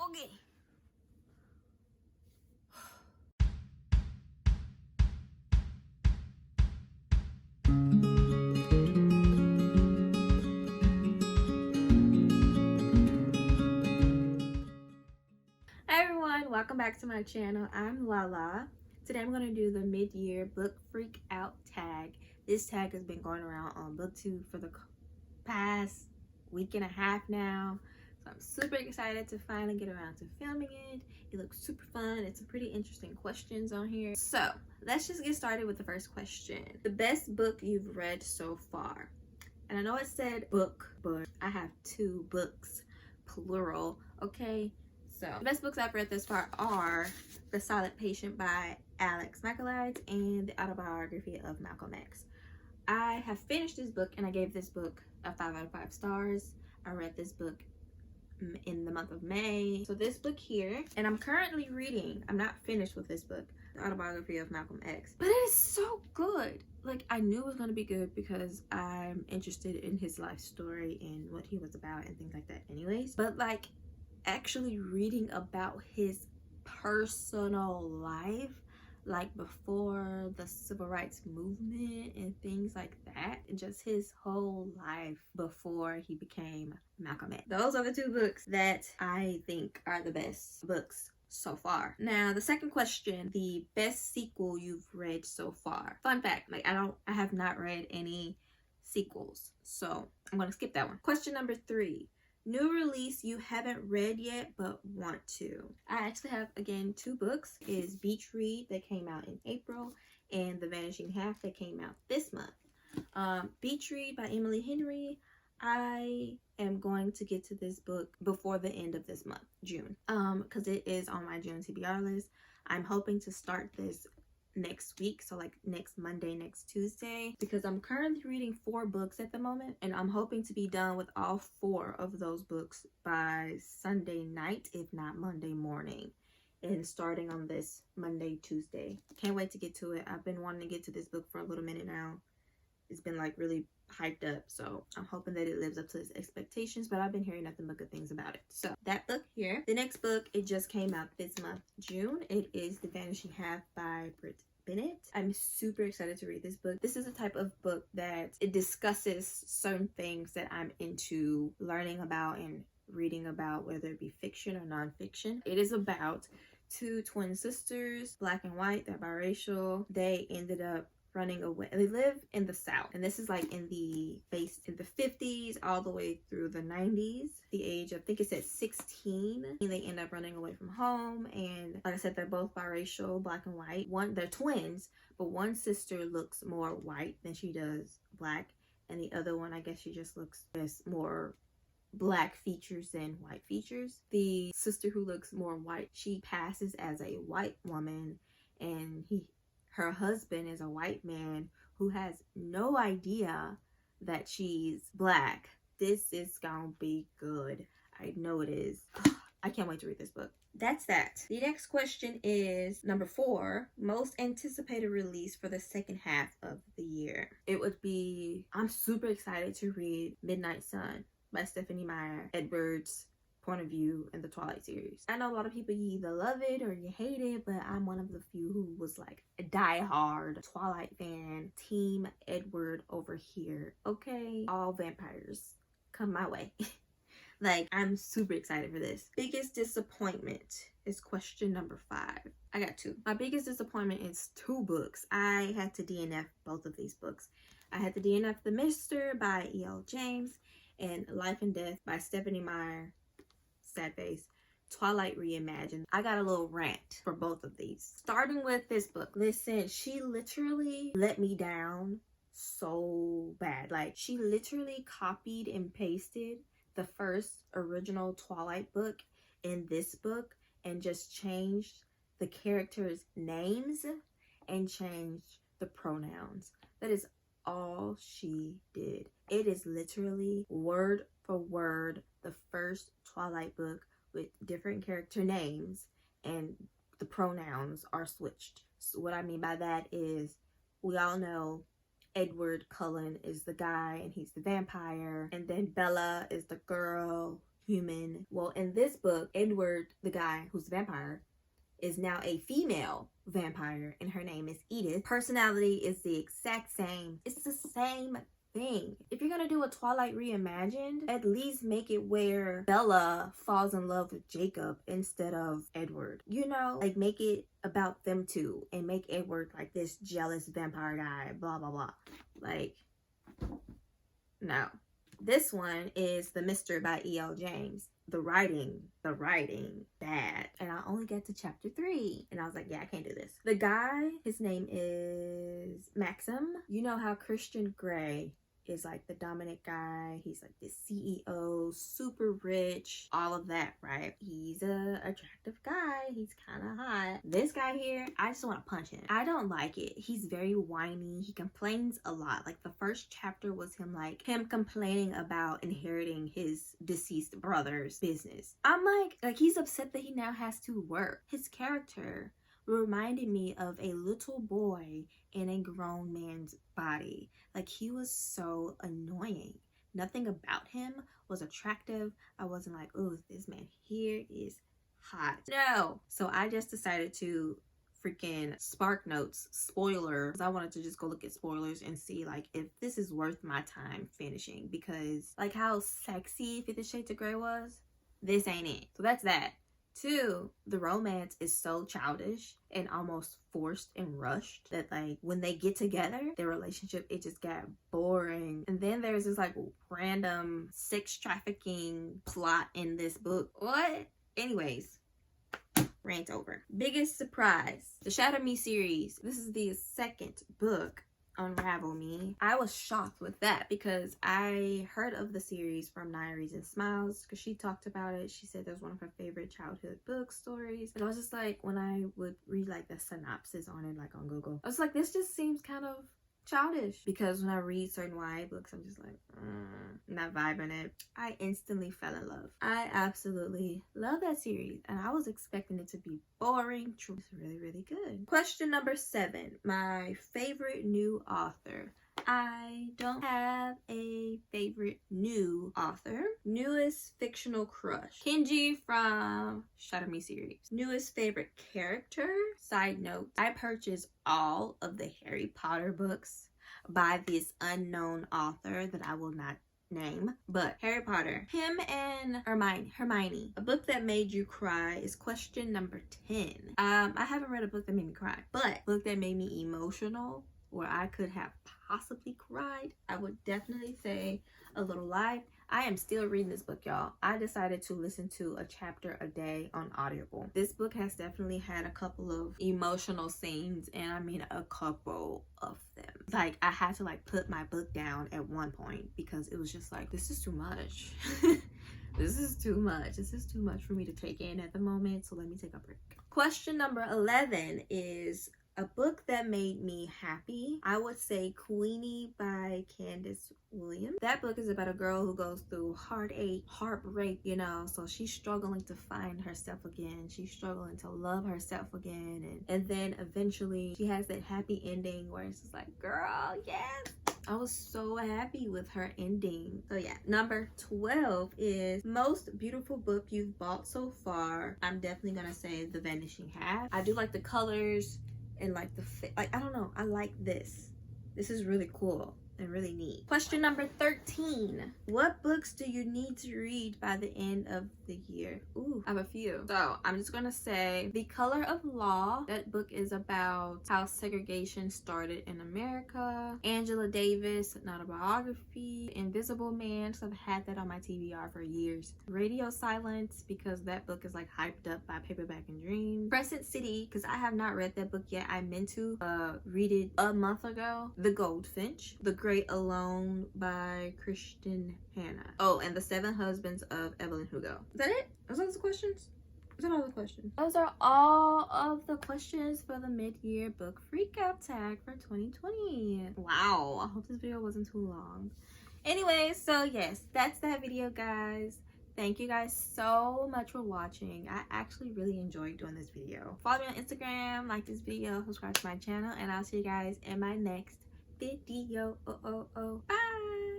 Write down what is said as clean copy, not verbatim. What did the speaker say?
Okay. Hi everyone, welcome back to my channel. I'm Lala. Today I'm going to do the mid-year book freak out tag. This tag has been going around on BookTube for the past week and a half now. So I'm super excited to finally get around to filming it. It looks super fun. It's some pretty interesting questions on here. So let's just get started with the first question. The best book you've read so far. And I know it said book, but I have two books, plural, okay? So the best books I've read thus far are The Silent Patient by Alex McAleod and The Autobiography of Malcolm X. I have finished this book and I gave this book a 5 out of 5 stars. I read this book in the month of May. So this book here, and I'm currently reading, I'm not finished with this book, The Autobiography of Malcolm X, but it is so good. Like, I knew it was going to be good because I'm interested in his life story and what he was about and things like that anyways. But like, actually reading about his personal life, like before the civil rights movement and things like that, and just his whole life before he became Malcolm X. Those are the two books that I think are the best books so far. Now the second question, the best sequel you've read so far. Fun fact, like I have not read any sequels, so I'm gonna skip that one. Question number 3, new release you haven't read yet but want to. I actually have, again, two books. Is Beach Read that came out in April and The Vanishing Half that came out this month. Beach Read by Emily Henry. I am going to get to this book before the end of this month, June, because it is on my June TBR list. I'm hoping to start this next week, so like next Monday, next Tuesday, because I'm currently reading 4 books at the moment and I'm hoping to be done with all 4 of those books by Sunday night, if not Monday morning, and starting on this Monday, Tuesday. Can't wait to get to it. I've been wanting to get to this book for a little minute now. It's been like really hyped up, so I'm hoping that it lives up to its expectations, but I've been hearing nothing but good things about it. So that book here. The next book, it just came out this month, June. It is The Vanishing Half by Britt Bennett. I'm super excited to read this book. This is a type of book that it discusses certain things that I'm into learning about and reading about, whether it be fiction or nonfiction. It is about 2 twin sisters, black and white, they're biracial. They ended up running away. They live in the South, and this is like in the 50s all the way through the 90s. The age of, I think it said 16, and they end up running away from home. And like I said, they're both biracial, black and white. They're twins, but one sister looks more white than she does black, and the other one, I guess she just looks as more black features than white features. The sister who looks more white, she passes as a white woman, and her husband is a white man who has no idea that she's black. This is gonna be good. I know it is. I can't wait to read this book. That's that. The next question is number 4, most anticipated release for the second half of the year. It would be, I'm super excited to read Midnight Sun by Stephanie Meyer, Edward's point of view in the Twilight series. I know a lot of people, you either love it or you hate it, but I'm one of the few who was like a die-hard Twilight fan. Team Edward over here, okay? All vampires come my way. Like, I'm super excited for this. Biggest disappointment is question number 5. I got 2. My biggest disappointment is 2 books. I had to DNF both of these books. I had to DNF The Mister by E.L. James and Life and Death by Stephanie Meyer. Sad face. Twilight Reimagined. I got a little rant for both of these. Starting with this book. Listen, she literally let me down so bad. Like, she literally copied and pasted the first original Twilight book in this book and just changed the characters' names and changed the pronouns. That is all she did. It is literally word for word the first Twilight book with different character names, and the pronouns are switched. So what I mean by that is, we all know Edward Cullen is the guy and he's the vampire, and then Bella is the girl, human. Well, in this book, Edward, the guy who's a vampire, is now a female vampire, and her name is Edith. Personality is the exact same. It's the same thing. If you're gonna do a Twilight reimagined, at least make it where Bella falls in love with Jacob instead of Edward. You know, like make it about them two and make Edward like this jealous vampire guy, blah blah blah. Like, no. This one is The Mister by E.L. James. The writing, bad. And I only get to chapter 3. And I was like, yeah, I can't do this. The guy, his name is Maxim. You know how Christian Grey is like the dominant guy. He's like the CEO, super rich, all of that, right? He's a attractive guy. He's kind of hot. This guy here, I just want to punch him. I don't like it. He's very whiny. He complains a lot. Like the first chapter was him complaining about inheriting his deceased brother's business. I'm like he's upset that he now has to work. His character reminded me of a little boy in a grown man's body. Like, he was so annoying. Nothing about him was attractive. I wasn't like, oh, this man here is hot. No. So I just decided to freaking Spark Notes spoiler, because I wanted to just go look at spoilers and see like if this is worth my time finishing, because like how sexy 50 Shades of Grey was, this ain't it. So that's that. 2, the romance is so childish and almost forced and rushed that like when they get together, their relationship, it just got boring. And then there's this like random sex trafficking plot in this book. What? Anyways, rant over. Biggest surprise, the Shatter Me series. This is the 2nd book, Unravel Me. I was shocked with that because I heard of the series from 9 Reasons Smiles, because she talked about it. She said that was one of her favorite childhood book stories, and I was just like, when I would read like the synopsis on it, like on Google, I was like, this just seems kind of childish, because when I read certain YA books, I'm just like, not vibing it. I instantly fell in love. I absolutely love that series, and I was expecting it to be boring. It's really, really good. Question number 7, my favorite new author. I don't have a favorite new author. Newest fictional crush, Kenji from Shatter Me series. Newest favorite character. Side note, I purchased all of the Harry Potter books by this unknown author that I will not name, but Harry Potter, him and Hermione. A book that made you cry is question number 10. I haven't read a book that made me cry, but a book that made me emotional, where I could have possibly cried, I would definitely say A Little Life. I am still reading this book, y'all. I decided to listen to a chapter a day on Audible. This book has definitely had a couple of emotional scenes, and I mean a couple of them. Like, I had to like put my book down at one point because it was just like, this is too much. This is too much. This is too much for me to take in at the moment, so let me take a break. Question number 11 is a book that made me happy. I would say Queenie by Candace Williams. That book is about a girl who goes through heartache, heartbreak, you know, so she's struggling to find herself again. She's struggling to love herself again. And then eventually she has that happy ending where it's just like, girl, yes. I was so happy with her ending. So yeah, number 12 is most beautiful book you've bought so far. I'm definitely gonna say The Vanishing Half. I do like the colors and like I don't know, I like this. This is really cool and really neat. Question number 13. What books do you need to read by the end of the year? Ooh, I have a few. So I'm just gonna say The Color of Law. That book is about how segregation started in America. Angela Davis, not a biography. Invisible Man, so I've had that on my TBR for years. Radio Silence, because that book is like hyped up by Paperback and Dream. Crescent City, because I have not read that book yet. I meant to read it a month ago. The Goldfinch. The Great Alone by Christian Hannah. Oh, and The 7 Husbands of Evelyn Hugo. Is that it? Are those the questions? Is that all the questions? Those are all of the questions for the mid-year book freakout tag for 2020. Wow, I hope this video wasn't too long. Anyway, so yes, that's that video, guys. Thank you guys so much for watching. I actually really enjoyed doing this video. Follow me on Instagram, like this video, subscribe to my channel, and I'll see you guys in my next video. Bye.